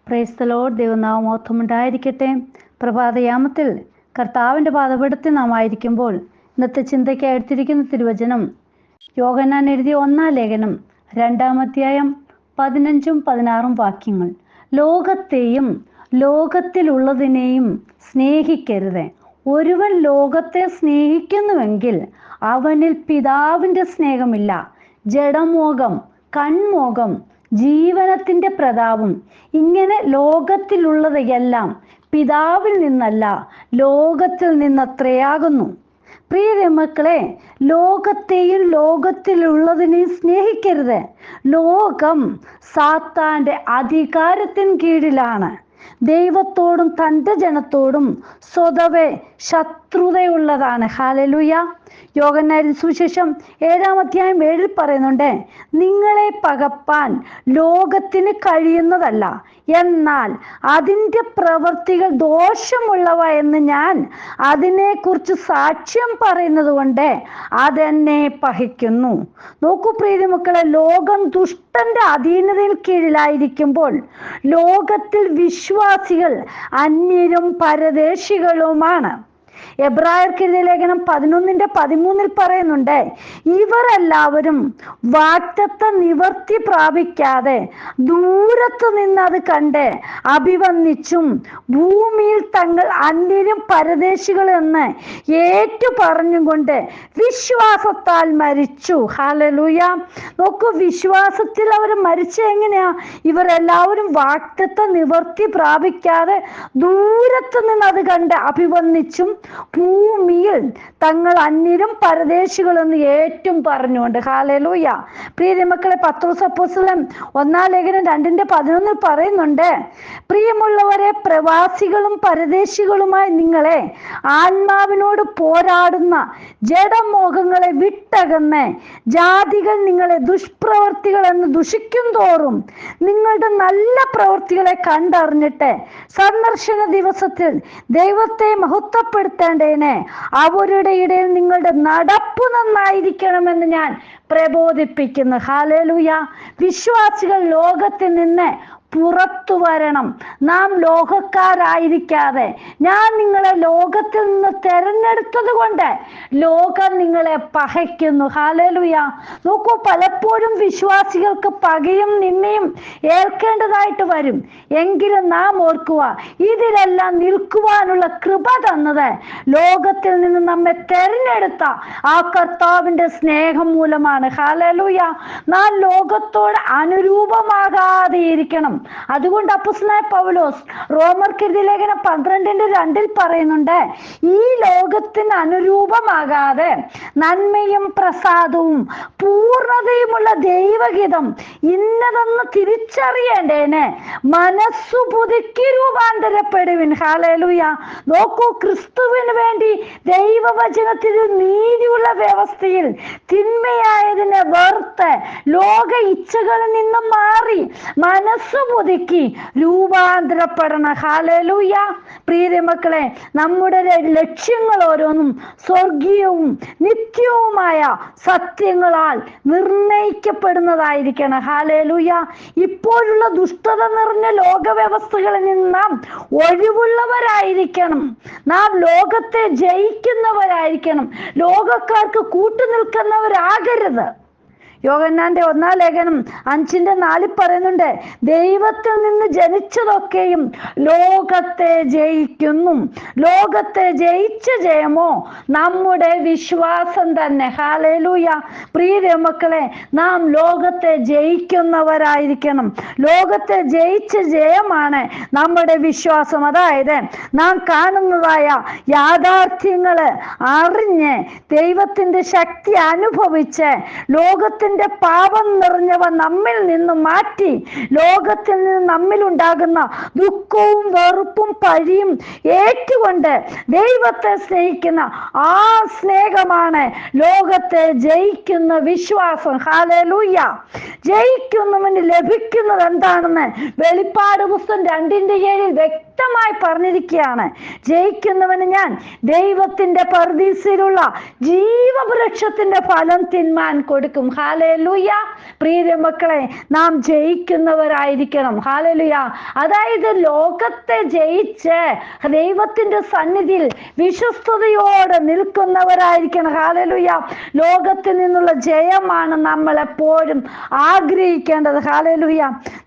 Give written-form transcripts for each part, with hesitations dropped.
Praise the Lord. ദൈവനാമം മഹത്വമുണ്ടായിരിക്കട്ടെ. പ്രഭാതയാമത്തിൽ കർത്താവിൻ്റെ പാദപീഠത്തിൽ നാം ആയിരിക്കുമ്പോൾ ഇന്നത്തെ ചിന്തയ്ക്കായി എടുത്തിരിക്കുന്ന തിരുവചനം യോഹന്നാൻ എഴുതിയ 1-ാം ലേഖനം 2-ാം അധ്യായം 15-16 വാക്യങ്ങൾ. ലോകത്തെയും ലോകത്തിലുള്ളതിനെയും സ്നേഹിക്കരുത്. ഒരുവൻ ലോകത്തെ സ്നേഹിക്കുന്നുവെങ്കിൽ അവനിൽ പിതാവിൻ്റെ സ്നേഹമില്ല. ജഡമോഹം, കൺമോഹം, ജീവനത്തിൻ്റെ പ്രതാപം, ഇങ്ങനെ ലോകത്തിലുള്ളതെല്ലാം പിതാവിൽ നിന്നല്ല ലോകത്തിൽ നിന്നത്രയാകുന്നു. പ്രിയ മക്കളെ, ലോകത്തെയും ലോകത്തിലുള്ളതിനെയും സ്നേഹിക്കരുത്. ലോകം സാത്താൻ്റെ അധികാരത്തിന് കീഴിലാണ്. ദൈവത്തോടും തൻ്റെ ജനത്തോടും സ്വതവേ ശത്രുതയുള്ളതാണ്. ഹല്ലേലൂയ. യോഹന്നാൻ സുവിശേഷം 7-ാം അധ്യായം 7 പറയുന്നുണ്ട്, നിങ്ങളെ പകപ്പാൻ ലോകത്തിന് കഴിയുന്നതല്ല, എന്നാൽ അതിൻ്റെ പ്രവൃത്തികൾ ദോഷമുള്ളവ എന്ന് ഞാൻ അതിനെക്കുറിച്ച് സാക്ഷ്യം പറയുന്നത് കൊണ്ട് അതെന്നെ പഹിക്കുന്നു. നോക്കൂ പ്രിയ മക്കളെ, ലോകം ദുഷ്ടന്റെ അധീനതയിൽ കീഴിലായിരിക്കുമ്പോൾ ലോകത്തിൽ വിശ്വാസികൾ അന്യരും പരദേശികളുമാണ്. എബ്രായർക്കെഴുതിയ ലേഖനം 11:13 പറയുന്നുണ്ട്, ഇവരെല്ലാവരും വാഗ്ദത്ത നിവർത്തി പ്രാപിക്കാതെ ദൂരത്തു നിന്ന് അത് കണ്ട് അഭിവന്ദിച്ചും ഭൂമിയിൽ തങ്ങൾ അന്യരും പരദേശികൾ എന്ന് ഏറ്റു പറഞ്ഞുകൊണ്ട് വിശ്വാസത്താൽ മരിച്ചു. ഹല്ലേലൂയ. നോക്കൂ, വിശ്വാസത്തിൽ അവർ മരിച്ച എങ്ങനെയാ? ഇവരെല്ലാവരും വാഗ്ദത്ത നിവർത്തി പ്രാപിക്കാതെ ദൂരത്തു നിന്ന് അത് കണ്ട് അഭിവന്ദിച്ചും ഭൂമിയിൽ തങ്ങൾ അന്യരും പരദേശികളെന്ന് ഏറ്റവും പറഞ്ഞുകൊണ്ട്. ഹല്ലേലൂയ. പ്രിയ മക്കളെ, പത്രോസ് അപ്പോസ്തലൻ 1-ാം ലേഖനം 2:11 പറയുന്നുണ്ട്, പ്രിയമുള്ളവരെ, പ്രവാസികളും പരദേശികളുമായി നിങ്ങളെ ആത്മാവിനോട് പോരാടുന്ന ജഡമോഹങ്ങളെ വിട്ടകന്ന് ജാതികൾ നിങ്ങളെ ദുഷ്പ്രവർത്തികൾ എന്ന് ദുഷിക്കും തോറും നിങ്ങളുടെ നല്ല പ്രവൃത്തികളെ കണ്ടറിഞ്ഞിട്ട് സന്ദർശന ദിവസത്തിൽ ദൈവത്തെ മഹത്വപ്പെടുത്തേണ്ടതിന് അവരുടെ ഇടയിൽ നിങ്ങളുടെ നടപ്പ് നന്നായിരിക്കണമെന്ന് ഞാൻ പ്രബോധിപ്പിക്കുന്നു. ഹല്ലേലൂയ. വിശ്വാസികൾ ലോകത്തിൽ നിന്ന് പുറത്തു വരണം. നാം ലോകക്കാരായിരിക്കാതെ, ഞാൻ നിങ്ങളെ ലോകത്തിൽ നിന്ന് തെരഞ്ഞെടുത്തത് കൊണ്ട് ലോകം നിങ്ങളെ പകയ്ക്കുന്നു. ഹല്ലേലൂയ. നോക്കൂ, പലപ്പോഴും വിശ്വാസികൾക്ക് പകയും നിന്ദയും ഏൽക്കേണ്ടതായിട്ട് വരും. എങ്കിലും നാം ഓർക്കുക, ഇതിലെല്ലാം നിൽക്കുവാനുള്ള കൃപ തന്നത് ലോകത്തിൽ നിന്ന് നമ്മെ തെരഞ്ഞെടുത്ത ആ കർത്താവിൻ്റെ സ്നേഹം മൂലമാണ്. ഹല്ലേലൂയ. നാം ലോകത്തോട് അനുരൂപമാകാതെ ഇരിക്കണം. അതുകൊണ്ട് അപ്പോസ്തലനായ പൗലോസ് റോമർക്കെഴുതിയ ലേഖനം 12:2 പറയുന്നുണ്ട്, ഈ ലോകത്തിന് അനുരൂപമാകാതെ നന്മയും പ്രസാദവും പൂർണ്ണതയുമുള്ള ദൈവഹിതം ഇന്നതെന്ന് തിരിച്ചറിയേണ്ടേന് മനസ്സു പുതുക്കി രൂപാന്തരപ്പെടുവിൻ. ഹല്ലേലൂയ. നോക്കൂ, ക്രിസ്തുവിന് വേണ്ടി ദൈവവചനത്തിൽ നീതിയുള്ള വ്യവസ്ഥയിൽ തിന്മയായതിനെ വെറുത്ത് ലോക ഇച്ഛകളിൽ നിന്നും മാറി മനസ്സു പുതുക്കി രൂപാന്തരപ്പെടണം. ഹല്ലേലൂയ. പ്രിയ മക്കളെ, നമ്മുടെ ലക്ഷ്യങ്ങൾ ഓരോന്നും സ്വർഗീയവും നിത്യവുമായ സത്യങ്ങളാൽ നിർണയിക്കപ്പെടുന്നതായിരിക്കണം. ഹല്ലേലൂയ. ഇപ്പോഴുള്ള ദുഷ്ടത നിറഞ്ഞ ലോകവ്യവസ്ഥകളിൽ നിന്ന് നാം ഒഴിവുള്ളവരായിരിക്കണം. നാം ലോകത്തെ ജയിക്കുന്നവരായിരിക്കണം. ലോകക്കാർക്ക് കൂട്ടുനിൽക്കുന്നവരാകരുത്. യോഹന്നാന്റെ 1-ാം ലേഖനം 5:4 പറയുന്നുണ്ട്, ദൈവത്തിൽ നിന്ന് ജനിച്ചതൊക്കെയും ലോകത്തെ ജയിക്കുന്നു. ലോകത്തെ ജയിച്ച ജയമോ നമ്മുടെ വിശ്വാസം തന്നെ. ഹല്ലേലൂയ. പ്രിയ മക്കളെ, നാം ലോകത്തെ ജയിക്കുന്നവരായിരിക്കണം. ലോകത്തെ ജയിച്ച ജയമാണ് നമ്മുടെ വിശ്വാസം. അതായത് നാം കാണുന്നതായ യാഥാർത്ഥ്യങ്ങള് അറിഞ്ഞ് ദൈവത്തിന്റെ ശക്തി അനുഭവിച്ച് ലോകത്തിന്റെ പാപം നിറഞ്ഞവ നമ്മിൽ നിന്ന് മാറ്റി ലോകത്തിൽ നിന്ന് നമ്മിലുണ്ടാകുന്ന ദുഃഖവും വെറുപ്പും പഴിയും ഏറ്റുകൊണ്ട് ദൈവത്തെ സ്നേഹിക്കുന്ന ആ സ്നേഹമാണ് ലോകത്തെ ജയിക്കുന്ന വിശ്വാസം. ഹല്ലേലൂയ. ജയിക്കുന്നവന് ലഭിക്കുന്നത് എന്താണെന്ന് വെളിപ്പാട് പുസ്തകം 2:7 വ്യക്തമായി പറഞ്ഞിരിക്കുകയാണ്, ജയിക്കുന്നവന് ഞാൻ ദൈവത്തിന്റെ പർദീസയിലുള്ള ജീവവൃക്ഷത്തിന്റെ ഫലം തിന്മാൻ കൊടുക്കും. ഹല്ലേലൂയ. പ്രിയ മക്കളെ, നാം ജയിക്കുന്നവരായിരിക്കണം. ഹല്ലേലൂയ. അതായത് ലോകത്തെ ജയിച്ച് ദൈവത്തിന്റെ സന്നിധിയിൽ വിശ്വസ്തയോടെ നിൽക്കുന്നവരായിരിക്കണം. ഹല്ലേലൂയ. ലോകത്തിൽ നിന്നുള്ള ജയമാണ് നമ്മൾ എപ്പോഴും ആഗ്രഹിക്കേണ്ടത്. ഹല്ലേലൂയ.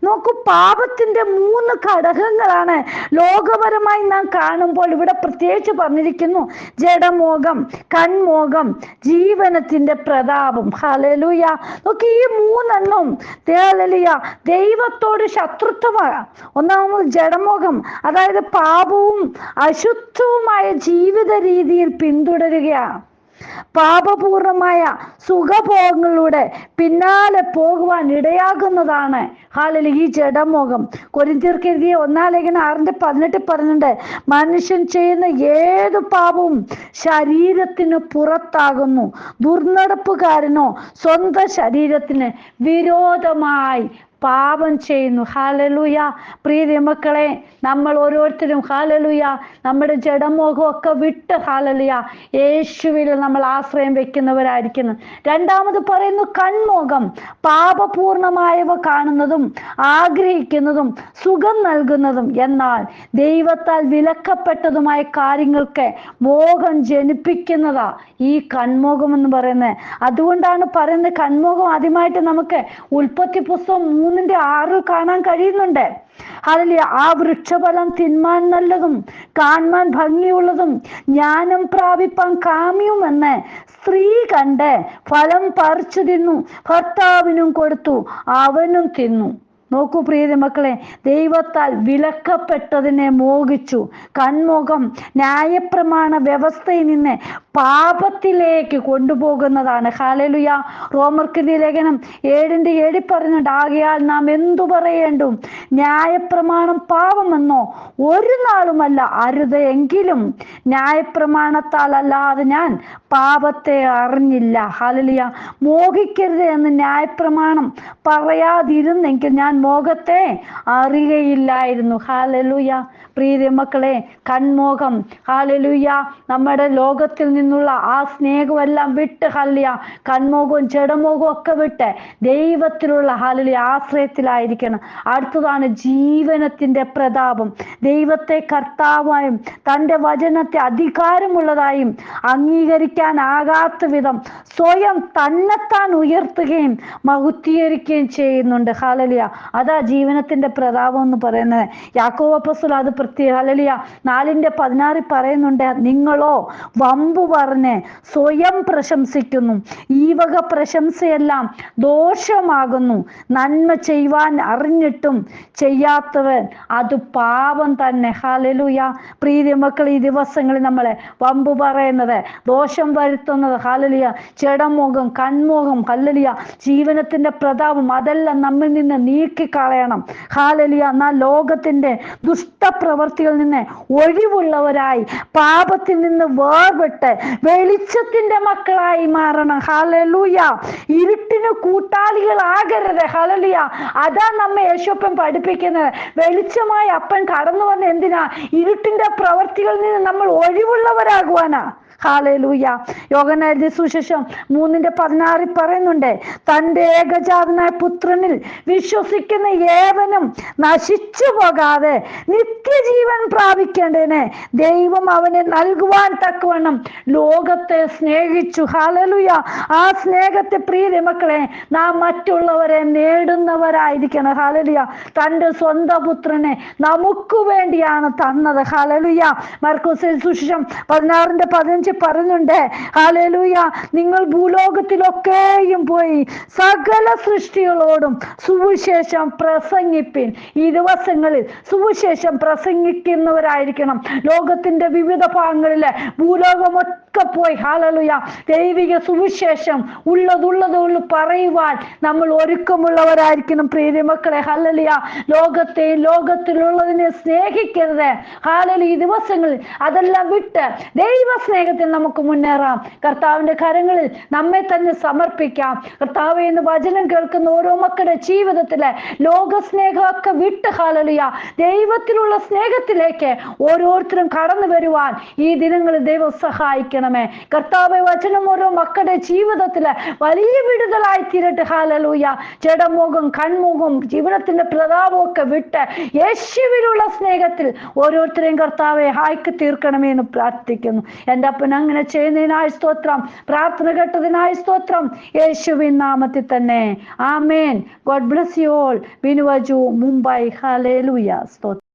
നോക്കൂ, പാപത്തിന്റെ 3 ഘടകങ്ങളാണ് ലോകപരമായി നാം കാണുമ്പോൾ ഇവിടെ പ്രത്യേകിച്ച് പറഞ്ഞിരിക്കുന്നു. ജഡമോഹം, കൺമോഹം, ജീവനത്തിന്റെ പ്രതാപം. ഹല്ലേലൂയ. നോക്കി, ഈ 3 ഹല്ലേലൂയ ദൈവത്തോട് ശത്രുത്വമാണ്. ഒന്നാമത് ജഡമോഹം, അതായത് പാപവും അശുദ്ധവുമായ ജീവിത രീതിയിൽ പിന്തുടരുകയാണ്. പാപപൂർണമായ സുഖഭോഗങ്ങളുടെ പിന്നാലെ പോകുവാൻ ഇടയാകുന്നതാണ് ഹല്ലേലൂയ ഈ ജഡമോഹം. കൊരിന്ത്യർക്ക് എഴുതിയ 1-6-18 പറയുന്നുണ്ട്, മനുഷ്യൻ ചെയ്യുന്ന ഏതു പാപവും ശരീരത്തിന് പുറത്താകുന്നു. ദുർനടപ്പുകാരനോ സ്വന്തം ശരീരത്തിന് വിരോധമായി പാപം ചെയ്യുന്നു. ഹല്ലേലൂയ. പ്രിയ മക്കളെ, നമ്മൾ ഓരോരുത്തരും ഹല്ലേലൂയ നമ്മുടെ ജഡമോഹമൊക്കെ വിട്ട് ഹല്ലേലൂയ യേശുവിൽ നമ്മൾ ആശ്രയം വെക്കുന്നവരായിരിക്കുന്നു. രണ്ടാമത് പറയുന്നു കൺമോഹം, പാപപൂർണമായവ കാണുന്നതും ആഗ്രഹിക്കുന്നതും സുഖം നൽകുന്നതും എന്നാൽ ദൈവത്താൽ വിലക്കപ്പെട്ടതുമായ കാര്യങ്ങൾക്ക് മോഹം ജനിപ്പിക്കുന്നതാ ഈ കൺമോഹം എന്ന് പറയുന്നത്. അതുകൊണ്ടാണ് പറയുന്നത് കൺമോഹം ആദ്യമായിട്ട് നമുക്ക് ഉൽപ്പത്തി പുസ്തകം 3:6 കാണാൻ കഴിയുന്നുണ്ട്. ഹല്ലേലൂയ. ആ വൃക്ഷഫലം തിന്മാൻ നല്ലതും കാണാൻ ഭംഗിയുള്ളതും ജ്ഞാനം പ്രാപിപ്പാൻ കാമ്യവുമെന്ന് സ്ത്രീ കണ്ട് ഫലം പറിച്ചു തിന്നു, ഭർത്താവിനും കൊടുത്തു, അവനും തിന്നു. നോക്കൂ പ്രിയ മക്കളെ, ദൈവത്താൽ വിലക്കപ്പെട്ടതിനെ മോഹിച്ചു. കൺമോഹം ന്യായപ്രമാണ വ്യവസ്ഥയിൽ നിന്ന് പാപത്തിലേക്ക് കൊണ്ടുപോകുന്നതാണ്. ഹല്ലേലൂയ. റോമർക്കെഴുതിയ ലേഖനം 7:7 പറയുന്നുണ്ട്, ആകയാൽ നാം എന്തു പറയേണ്ടു? ന്യായപ്രമാണം പാപമെന്നോ? ഒരു നാളുമല്ല അരുത്. എങ്കിലും ന്യായപ്രമാണത്താൽ അല്ലാതെ ഞാൻ പാപത്തെ അറിഞ്ഞില്ല. ഹല്ലേലൂയ. മോഹിക്കരുത് എന്ന് ന്യായപ്രമാണം പറയാതിരുന്നെങ്കിൽ ഞാൻ മോഹത്തെ അറിയുകയില്ലായിരുന്നു. ഹല്ലേലൂയ. പ്രിയ മക്കളെ, കൺമോഹം ഹല്ലേലൂയ നമ്മുടെ ലോകത്തിൽ നിന്നുള്ള ആ സ്നേഹമെല്ലാം വിട്ട് ഹല്ലേലൂയ കൺമോഹവും ജഡമോഹവും ഒക്കെ വിട്ട് ദൈവത്തിലുള്ള ഹല്ലേലൂയ ആശ്രയത്തിലായിരിക്കണം. അടുത്തതാണ് ജീവനത്തിന്റെ പ്രതാപം. ദൈവത്തെ കർത്താവായും തൻ്റെ വചനത്തെ അധികാരമുള്ളതായും അംഗീകരിക്കാനാകാത്ത വിധം സ്വയം തന്നെത്താൻ ഉയർത്തുകയും മഹത്വീകരിക്കുകയും ചെയ്യുന്നുണ്ട്. ഹല്ലേലൂയ. അതാ ജീവനത്തിന്റെ പ്രതാപം എന്ന് പറയുന്നത്. യാക്കോബ് അപ്പോസ്തലൻ അത് ഹല്ലേലൂയ 4:16 പറയുന്നുണ്ട്, നിങ്ങളോ വമ്പു പറഞ്ഞ് സ്വയം പ്രശംസിക്കുന്നു. ഈ വക പ്രശംസയെല്ലാം ദോഷമാകുന്നു. നന്മ ചെയ്യുവാൻ അറിഞ്ഞിട്ടും ചെയ്യാത്തവൻ അത് പാപം തന്നെ. ഹല്ലേലൂയ. പ്രിയ മക്കൾ, ഈ ദിവസങ്ങളിൽ നമ്മളെ വമ്പു പറയുന്നത്, ദോഷം വരുത്തുന്നത് ഹല്ലേലൂയ ജഡമോഹം, കൺമോഹം, ഹല്ലേലൂയ ജീവനത്തിന്റെ പ്രതാപം, അതെല്ലാം നമ്മിൽ നിന്ന് നീക്കിക്കളയണം. ഹല്ലേലൂയ. എന്നാൽ ലോകത്തിന്റെ ദുഷ്ടപ്രവർത്തികളിൽ നിന്ന് ഒഴിവുള്ളവരായി പാപത്തിൽ നിന്ന് വേർപെട്ട് വെളിച്ചത്തിന്റെ മക്കളായി മാറണം. ഹല്ലേലൂയ. ഇരുട്ടിന് കൂട്ടാളികളാകരുത്. ഹല്ലേലൂയ. അതാ നമ്മെ യേശുപ്പൻ പഠിപ്പിക്കുന്നത്. വെളിച്ചമായി അപ്പൻ കടന്നു വന്ന എന്തിനാ? ഇരുട്ടിന്റെ പ്രവർത്തികളിൽ നിന്ന് നമ്മൾ ഒഴിവുള്ളവരാകുവാനാ. ഹല്ലേലൂയ. യോഹന്നാൻ എഴുതിയ സുവിശേഷം 3:16 പറയുന്നുണ്ട്, തൻ്റെ ഏകജാതനായ പുത്രനിൽ വിശ്വസിക്കുന്ന ഏവനും നശിച്ചു പോകാതെ നിത്യജീവൻ പ്രാപിക്കേണ്ടതിന് ദൈവം അവനെ നൽകുവാൻ തക്കവണ്ണം ലോകത്തെ സ്നേഹിച്ചു. ഹല്ലേലൂയ. ആ സ്നേഹത്തെ പ്രിയ മക്കളെ നാം മറ്റുള്ളവരെ നേടുന്നവരായിരിക്കണം. ഹല്ലേലൂയ. തൻ്റെ സ്വന്തം പുത്രനെ നമുക്ക് വേണ്ടിയാണ് തന്നത്. ഹല്ലേലൂയ. മർക്കോസ് സുവിശേഷം 16:15 പറയുന്നുണ്ട്, ഹല്ലേലൂയ, നിങ്ങൾ ഭൂലോകത്തിലൊക്കെയും പോയി സകല സൃഷ്ടികളോടും സുവിശേഷം പ്രസംഗിപ്പിൻ. ഈ ദിവസങ്ങളിൽ സുവിശേഷം പ്രസംഗിക്കുന്നവരായിരിക്കണം. ലോകത്തിന്റെ വിവിധ ഭാഗങ്ങളിലെ ഭൂലോകമൊക്കെ ഒക്കെ പോയി ഹല്ലേലൂയ ദൈവിക സുവിശേഷം ഉള്ളതുള്ളതുള്ളു പറയുവാൻ നമ്മൾ ഒരുക്കമുള്ളവരായിരിക്കണം പ്രിയ മക്കളെ. ഹല്ലേലൂയ ലോകത്തിലുള്ളതിനെ സ്നേഹിക്കരുത്. ഹല്ലേലൂയ ഈ ദിവസങ്ങളിൽ അതെല്ലാം വിട്ട് ദൈവ സ്നേഹത്തിൽ നമുക്ക് മുന്നേറാം. കർത്താവിന്റെ കരങ്ങളിൽ നമ്മെ തന്നെ സമർപ്പിക്കാം. കർത്താവേ, എന്ന് വചനം കേൾക്കുന്ന ഓരോ മക്കളുടെ ജീവിതത്തിലെ ലോകസ്നേഹമൊക്കെ വിട്ട് ഹല്ലേലൂയ ദൈവത്തിലുള്ള സ്നേഹത്തിലേക്ക് ഓരോരുത്തരും കടന്നു വരുവാൻ ഈ ദിനങ്ങളിൽ ദൈവം സഹായിക്കണമേ. കർത്താവേ, വചനം ഓരോ മക്കളുടെ ജീവിതത്തില് വലിയ വിടുതലായി തീരട്ടെ. ഹല്ലേലൂയ ജഡമോഹം കൺമുഖം ജീവിതത്തിന്റെ പ്രതാപം ഒക്കെ വിട്ട് യേശുവിലുള്ള സ്നേഹത്തിൽ ഓരോരുത്തരെയും കർത്താവെ ആക്കി തീർക്കണമേ എന്ന് പ്രാർത്ഥിക്കുന്നു. എൻ്റെ അപ്പൻ അങ്ങനെ ചെയ്യുന്നതിനായി സ്തോത്രം. പ്രാർത്ഥന കേട്ടതിനായി സ്തോത്രം. യേശുവിൻ നാമത്തിൽ തന്നെ ആമേൻ. God bless you all. Binuvaju, Mumbai. ഹല്ലേലൂയ. സ്തോത്രം.